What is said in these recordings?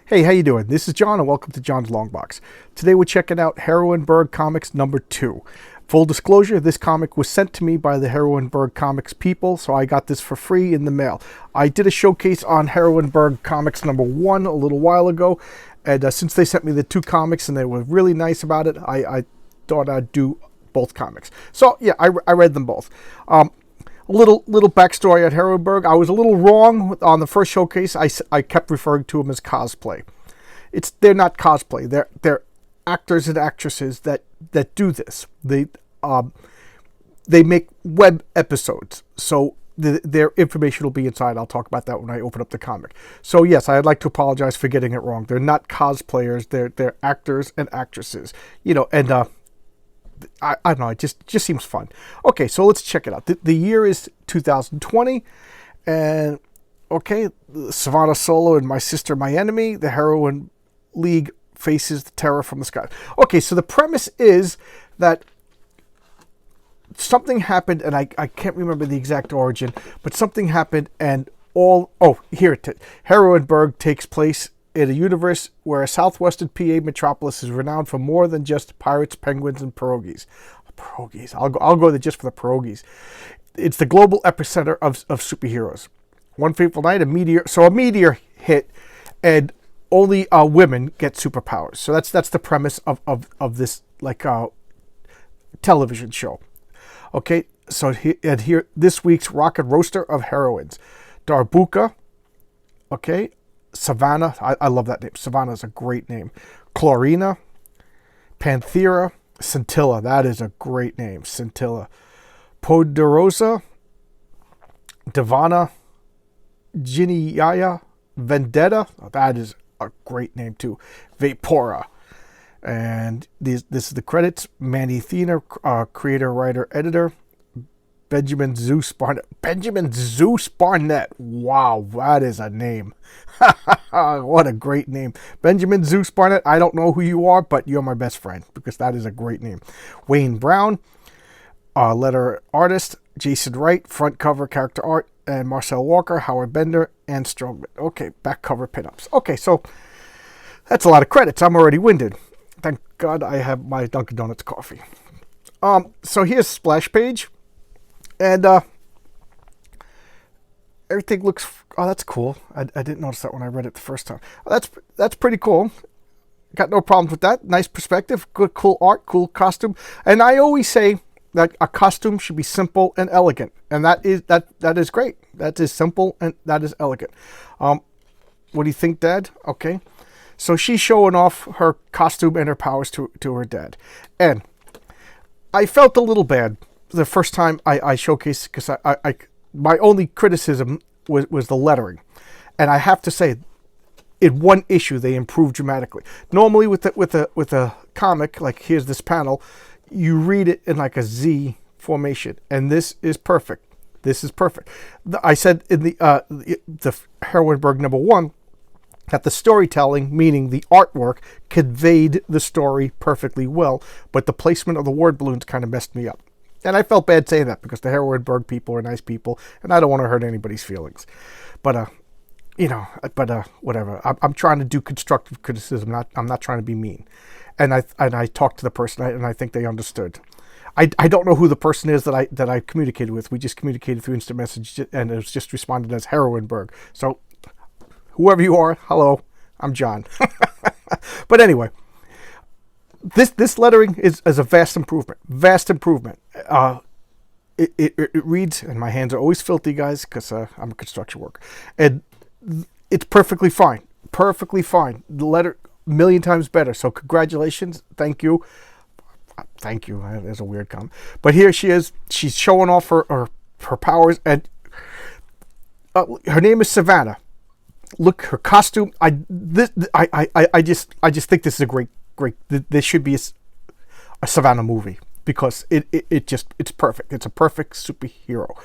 Hey, how you doing? This is John, and welcome to John's Long Box. Today we're checking out Heroineburgh Comics number 2. Full disclosure, this comic was sent to me by the Heroineburgh Comics people, so I got this for free in the mail. I did a showcase on Heroineburgh Comics number 1 a little while ago, and since they sent me the 2 comics and they were really nice about it, I thought I'd do both comics. So, yeah, I read them both. A little backstory at Heroineburgh. I was a little wrong on the first showcase. I kept referring to them as cosplay. They're not cosplay. They're actors and actresses that do this. They make web episodes. So their information will be inside. I'll talk about that when I open up the comic. So yes, I'd like to apologize for getting it wrong. They're not cosplayers. They're actors and actresses. I don't know, it just seems fun. Okay, so let's check it out. The year is 2020, and okay, Savannah Solo and My Sister, My Enemy, the Heroine League faces the terror from the sky. Okay, so the premise is that something happened, and I can't remember the exact origin, but something happened, and Heroineburgh takes place in a universe where a southwestern PA metropolis is renowned for more than just pirates, penguins, and pierogies. Pierogies. I'll go there just for the pierogies. It's the global epicenter of superheroes. One fateful night, a meteor hit, and only women get superpowers. So that's the premise of this television show. Okay, so here this week's rocket roaster of heroines, Darbuka. Okay. Savannah, I love that name. Savannah is a great name. Chlorina, Panthera, Scintilla, that is a great name. Scintilla. Poderosa, Divana, Giniaya, Vendetta, that is a great name too. Vapora. And this is the credits. Mandy Thena, creator, writer, editor. Benjamin Zeus Barnett. Benjamin Zeus Barnett. Wow, that is a name. What a great name. Benjamin Zeus Barnett. I don't know who you are, but you're my best friend because that is a great name. Wayne Brown, letter artist. Jason Wright, front cover character art. And Marcel Walker, Howard Bender, and Strongman. Okay, back cover pinups. Okay, so that's a lot of credits. I'm already winded. Thank God I have my Dunkin' Donuts coffee. So here's splash page. And everything looks, oh, that's cool. I didn't notice that when I read it the first time. That's pretty cool. Got no problems with that. Nice perspective, good, cool art, cool costume. And I always say that a costume should be simple and elegant. And that is great. That is simple and that is elegant. What do you think, Dad? Okay. So she's showing off her costume and her powers to her dad. And I felt a little bad the first time I showcased, because my only criticism was the lettering, and I have to say, in one issue they improved dramatically. Normally with a comic, like here's this panel, you read it in like a Z formation, and this is perfect. This is perfect. I said in the Heroineburgh number 1 that the storytelling, meaning the artwork, conveyed the story perfectly well, but the placement of the word balloons kind of messed me up. And I felt bad saying that because the Heroineburgh people are nice people, and I don't want to hurt anybody's feelings. But, whatever. I'm trying to do constructive criticism. I'm not trying to be mean. And I talked to the person, and I think they understood. I don't know who the person is that I communicated with. We just communicated through instant message, and it was just responded as Heroineburgh. So, whoever you are, hello, I'm John. But anyway. This lettering is a vast improvement. Vast improvement. It reads, and my hands are always filthy, guys, because I'm a construction worker. And it's perfectly fine. Perfectly fine. The letter, a million times better. So congratulations. Thank you. Thank you. There's a weird comment. But here she is. She's showing off her powers. And her name is Savannah. Look, her costume. I just think this is a great. This should be a Savannah movie because it's perfect. It's a perfect superhero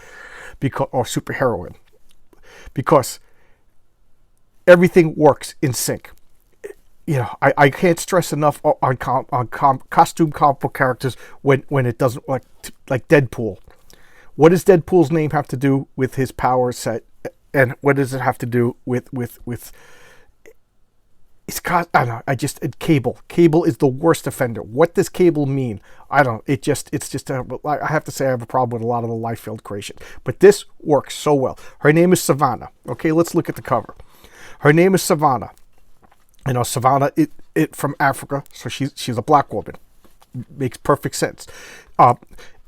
or superheroine because everything works in sync. I can't stress enough on costume comic book characters when it doesn't like Deadpool. What does Deadpool's name have to do with his power set, and what does it have to do with I don't know. Cable. Cable is the worst offender. What does Cable mean? I don't. It's just. I have to say I have a problem with a lot of the Liefeld creation, but this works so well. Her name is Savannah. Okay, let's look at the cover. Her name is Savannah. You know, Savannah, it from Africa, so she's a black woman. Makes perfect sense.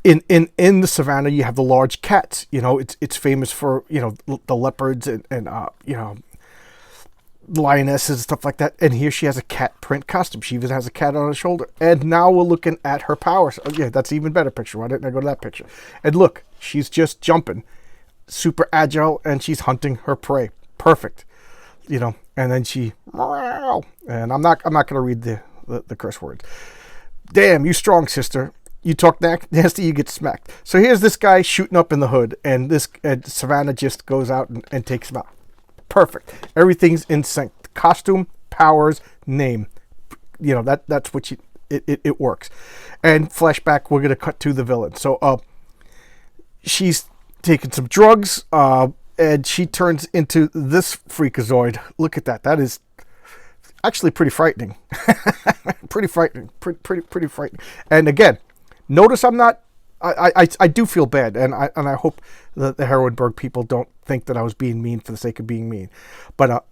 In the savannah, you have the large cats. You know, it's famous for, you know, the leopards and you know, lionesses and stuff like that. And here she has a cat print costume. She even has a cat on her shoulder. And now we're looking at her powers. Oh, yeah, that's an even better picture. Why didn't I go to that picture? And look, she's just jumping, super agile, and she's hunting her prey. Perfect. You know, and then she, and I'm not going to read the curse words. Damn, you strong, sister. You talk nasty, you get smacked. So here's this guy shooting up in the hood, and Savannah just goes out and takes him out. Perfect. Everything's in sync. Costume, powers, name. You know, that's what it works. And flashback, we're gonna cut to the villain. So she's taking some drugs, and she turns into this freakazoid. Look at that. That is actually pretty frightening. Pretty frightening. Pretty frightening. And again, notice I'm not. I do feel bad, and I hope that the Heroineburgh people don't think that I was being mean for the sake of being mean. But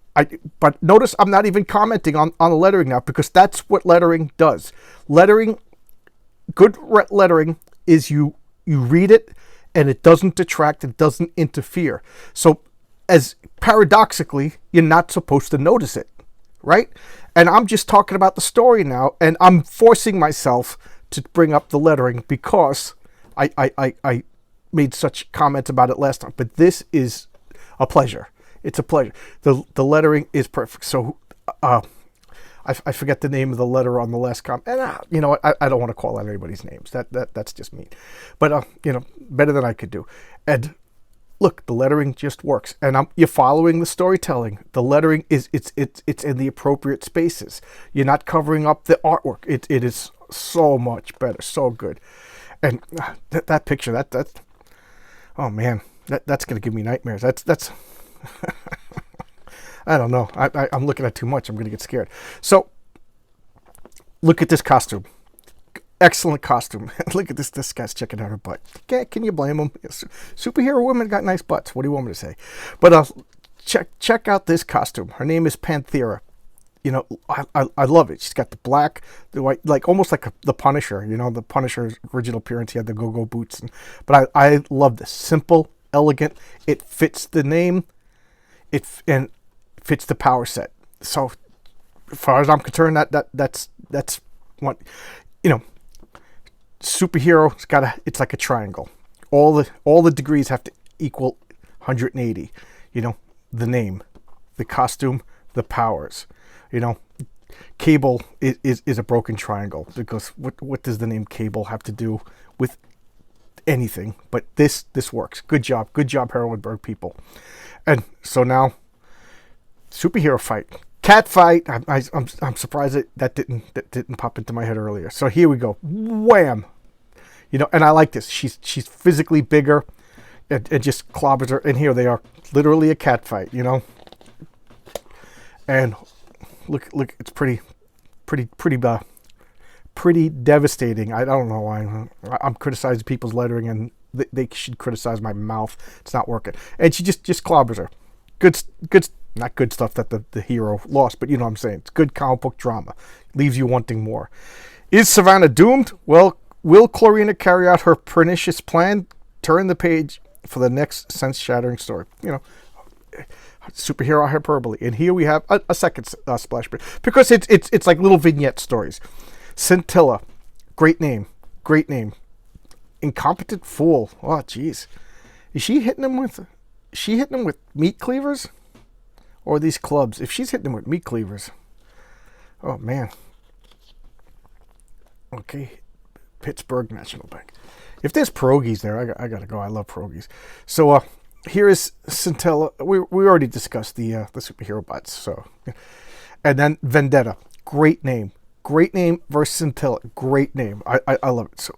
but notice I'm not even commenting on the lettering now, because that's what lettering does. Good lettering is you read it and it doesn't detract, it doesn't interfere. So as paradoxically, you're not supposed to notice it, right? And I'm just talking about the story now, and I'm forcing myself to bring up the lettering because I made such comments about it last time. But this is a pleasure. It's a pleasure. The lettering is perfect. So I forget the name of the letter on the last comment. And you know what? I don't want to call out anybody's names. That's just mean. But you know, better than I could do. And look, the lettering just works. And you're following the storytelling. The lettering it's in the appropriate spaces. You're not covering up the artwork. It is so much better, so good. And that picture, that oh man, that's gonna give me nightmares. That's I don't know. I'm looking at too much. I'm gonna get scared. So look at this costume. Excellent costume. Look at this. This guy's checking out her butt. Can you blame him? Superhero women got nice butts. What do you want me to say? But check out this costume. Her name is Panthera. You know, I love it. She's got the black, the white, like almost like the Punisher. You know, the Punisher's original appearance. He had the go-go boots. But I love this. Simple, elegant. It fits the name. And fits the power set. So, as far as I'm concerned, that's what, you know. Superhero, it's like a triangle. All the degrees have to equal 180. You know, the name, the costume, the powers. You know, Cable is a broken triangle, because what does the name Cable have to do with anything? But this works. Good job, Heroineburgh people. And so now, superhero fight, cat fight. I'm surprised that didn't pop into my head earlier. So here we go, wham. You know, and I like this. She's physically bigger, and just clobbers her. And here they are, literally a cat fight. You know, and look, it's pretty devastating. I don't know why I'm criticizing people's lettering, and they should criticize my mouth. It's not working. And she just clobbers her. Good, not good stuff that the hero lost, but you know what I'm saying. It's good comic book drama. Leaves you wanting more. Is Savannah doomed? Well, will Chlorina carry out her pernicious plan? Turn the page for the next sense-shattering story. You know, superhero hyperbole. And here we have a second splash page, because it's like little vignette stories. Scintilla, great name. Incompetent fool. Oh, jeez. Is she hitting him with meat cleavers? Or these clubs? If she's hitting him with meat cleavers, oh man. Okay, Pittsburgh National Bank. If there's pierogies there, I gotta go. I love pierogies. So here is Scintilla. We already discussed the superhero bots. So, and then Vendetta. Great name versus Scintilla. Great name. I love it. So,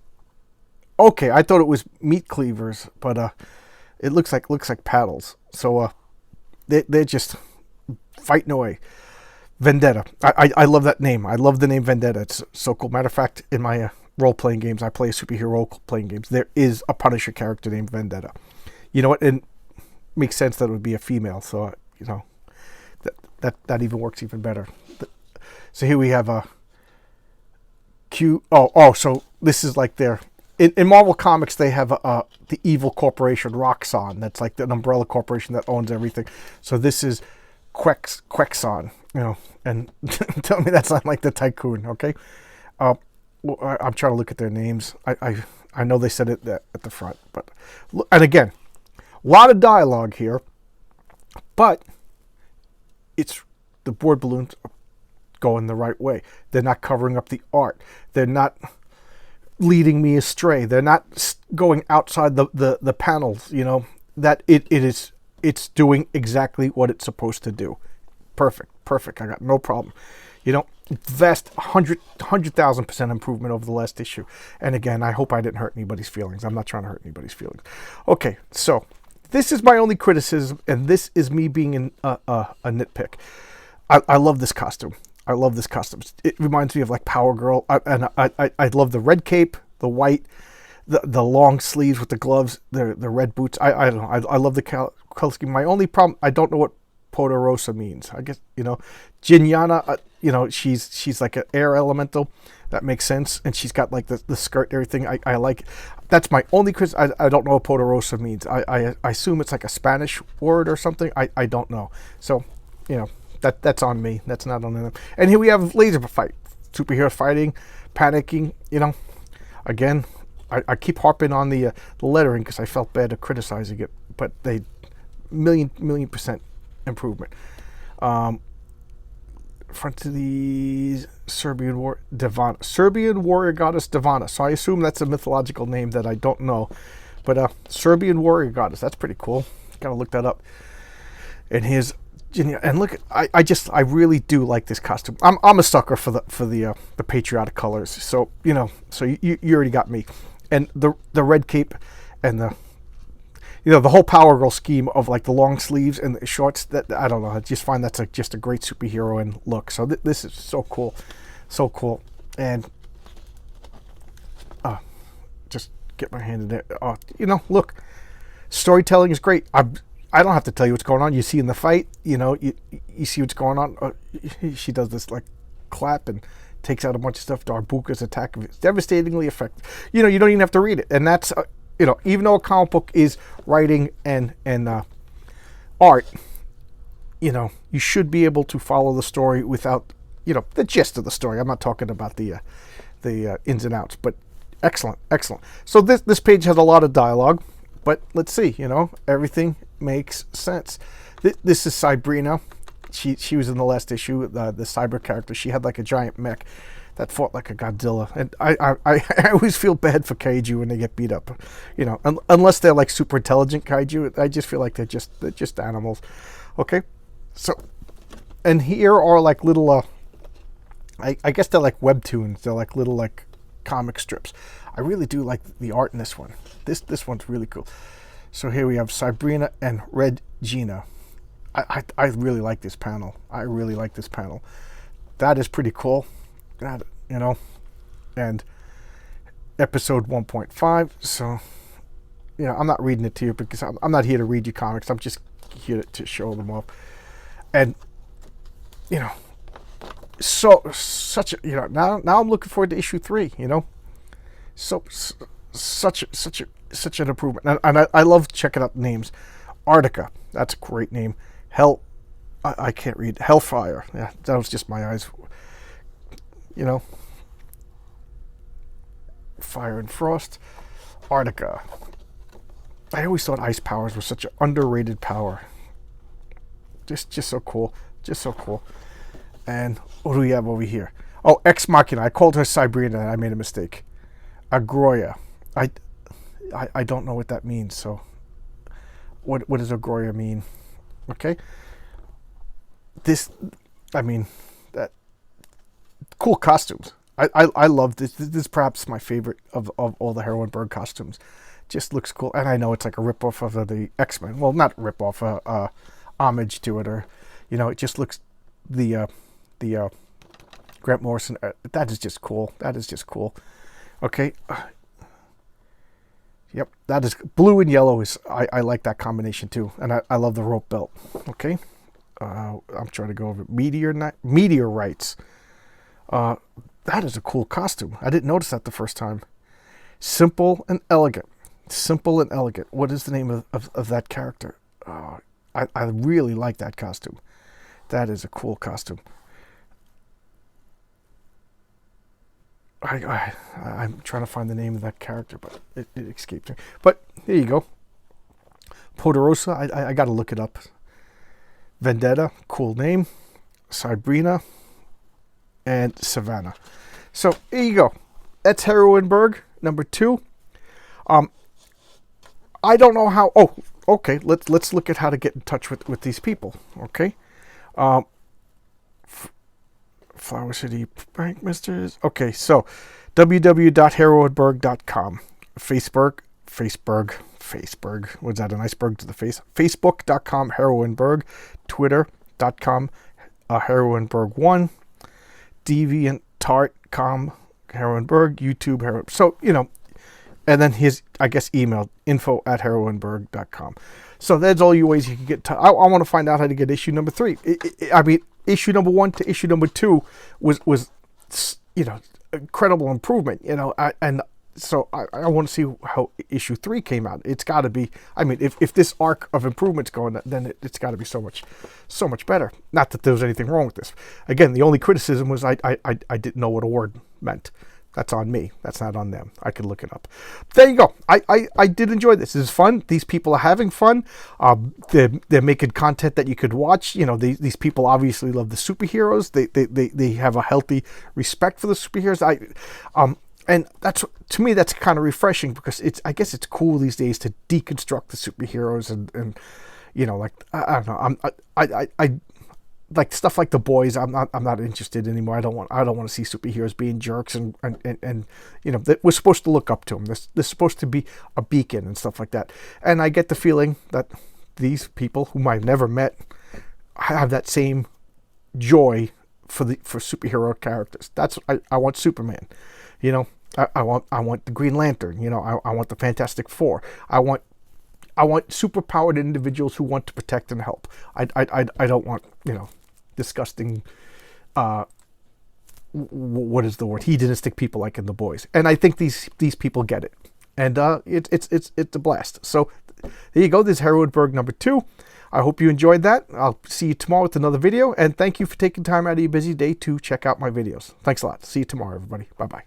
okay, I thought it was meat cleavers, but it looks like paddles. So they're just fighting away. Vendetta. I love that name. I love the name Vendetta. It's so cool. Matter of fact, in my role-playing games, I play superhero role-playing games. There is a Punisher character named Vendetta. You know what? It makes sense that it would be a female. So, you know, that even works even better. So here we have a Q. So this is like their... In Marvel Comics, they have the evil corporation, Roxxon. That's like an umbrella corporation that owns everything. So this is Quexon, you know, and tell me that's not like the tycoon, okay? I'm trying to look at their names. I know they said it at the front, but... And again, a lot of dialogue here, but it's the board balloons are going the right way. They're not covering up the art. They're not leading me astray. They're not going outside the panels, you know, that it's doing exactly what it's supposed to do. Perfect. I got no problem. You know, vast 100,000% improvement over the last issue. And again, I hope I didn't hurt anybody's feelings. I'm not trying to hurt anybody's feelings. Okay, so this is my only criticism, and this is me being a nitpick. I love this costume. It reminds me of like Power Girl, and I love the red cape, the white, the long sleeves with the gloves, the red boots. I don't know. I love the color scheme. My only problem, I don't know what Poderosa means. I guess, you know, Jinyana, you know, she's like an air elemental. That makes sense, and she's got like the skirt and everything. I like it. That's my only criticism. I don't know what Poderosa means. I assume it's like a Spanish word or something. I don't know. So, you know. That's on me. That's not on them. And here we have laser fight. Superheroes fighting, panicking, you know. Again, I keep harping on the lettering because I felt bad of criticizing it. But they, million% improvement. Front to the Serbian warrior goddess Divana. So I assume that's a mythological name that I don't know. But Serbian warrior goddess, that's pretty cool. Gotta look that up. And here's... And look, I really do like this costume. I'm a sucker for the patriotic colors. So you know, so you already got me. And the red cape and the whole Power Girl scheme of like the long sleeves and the shorts. That I don't know. I just find that's just a great superhero look. So this is so cool, And just get my hand in there. You know, look, storytelling is great. I don't have to tell you what's going on. You see in the fight, you know, you see what's going on. She does this like clap and takes out a bunch of stuff. Darbuka's attack is devastatingly effective. You know, you don't even have to read it. And that's, you know, even though a comic book is writing and art, you know, you should be able to follow the story without, you know, the gist of the story. I'm not talking about the ins and outs, but excellent. So this page has a lot of dialogue. But let's see, you know, everything makes sense. This is Sabrina. She was in the last issue, the cyber character. She had like a giant mech that fought like a Godzilla. And I always feel bad for kaiju when they get beat up. You know, unless they're like super intelligent kaiju. I just feel like they're just animals. Okay? So, and here are like little, I guess they're like webtoons. They're like little like comic strips. I really do like the art in this one. This one's really cool. So here we have Sabrina and Red Gina. I really like this panel. That is pretty cool. That, you know, and episode 1.5. So, you know, I'm not reading it to you because I'm not here to read you comics. I'm just here to show them off. And, you know, such a, you know, now I'm looking forward to issue 3, you know. Such an improvement, and I love checking out names. Arctica, that's a great name. I can't read. Hellfire, yeah, that was just my eyes. You know, Fire and Frost, Arctica. I always thought ice powers were such an underrated power. Just so cool, And what do we have over here? Oh, Ex Machina. I called her Sabrina, and I made a mistake. Agroya. I don't know what that means, so what does Agroya mean? Okay. That cool costumes. I love this. This is perhaps my favorite of all the Heroineburgh costumes. Just looks cool, and I know it's like a ripoff of the X-Men. Well, not ripoff, homage to it, or, you know, it just looks the the Grant Morrison. That is just cool. That is just cool. Okay. Yep, that is blue and yellow. I like that combination too, and I love the rope belt. Okay, I'm trying to go over meteorites. That is a cool costume. I didn't notice that the first time. Simple and elegant. Simple and elegant. What is the name of that character? I really like that costume. That is a cool costume. I'm trying to find the name of that character, but it escaped me. But here you go. Poderosa, I got to look it up. Vendetta, cool name. Sabrina, and Savannah. So here you go. That's Heroineburgh number 2. I don't know how. Oh, okay. Let's look at how to get in touch with these people. Okay. Flower City Bank Misters. Okay, so www.heroineburgh.com. Facebook. Was that an iceberg to the face? Facebook.com Heroineburgh. Twitter.com Heroineburgh1. DeviantArt.com Heroineburgh. YouTube Heroineburgh. So, and then his, I guess, email, info@heroineburgh.com. So that's all you ways you can get. I want to find out how to get issue number 3. Issue number 1 to issue number 2 was incredible improvement. And so I want to see how issue 3 came out. It's got to be. If this arc of improvement's going, then it's got to be so much better. Not that there was anything wrong with this. Again, the only criticism was I didn't know what a word meant. That's on me. That's not on them. I can look it up. There you go. I did enjoy this. This is fun. These people are having fun. They're making content that you could watch. These people obviously love the superheroes. They have a healthy respect for the superheroes. And that's, to me, that's kind of refreshing, because I guess it's cool these days to deconstruct the superheroes and I don't know. I like stuff like The Boys. I'm not interested anymore. I don't want to see superheroes being jerks and that we're supposed to look up to them. They're supposed to be a beacon and stuff like that. And I get the feeling that these people, whom I've never met, have that same joy for superhero characters. That's I want Superman. I want the Green Lantern. I want the Fantastic Four. I want superpowered individuals who want to protect and help. I don't want disgusting, what is the word, hedonistic people like in The Boys. And I think these people get it, and it's a blast. So there you go. This is Heroineburgh number 2. I hope you enjoyed that. I'll see you tomorrow with another video, and thank you for taking time out of your busy day to check out my videos. Thanks a lot. See you tomorrow, everybody. Bye bye.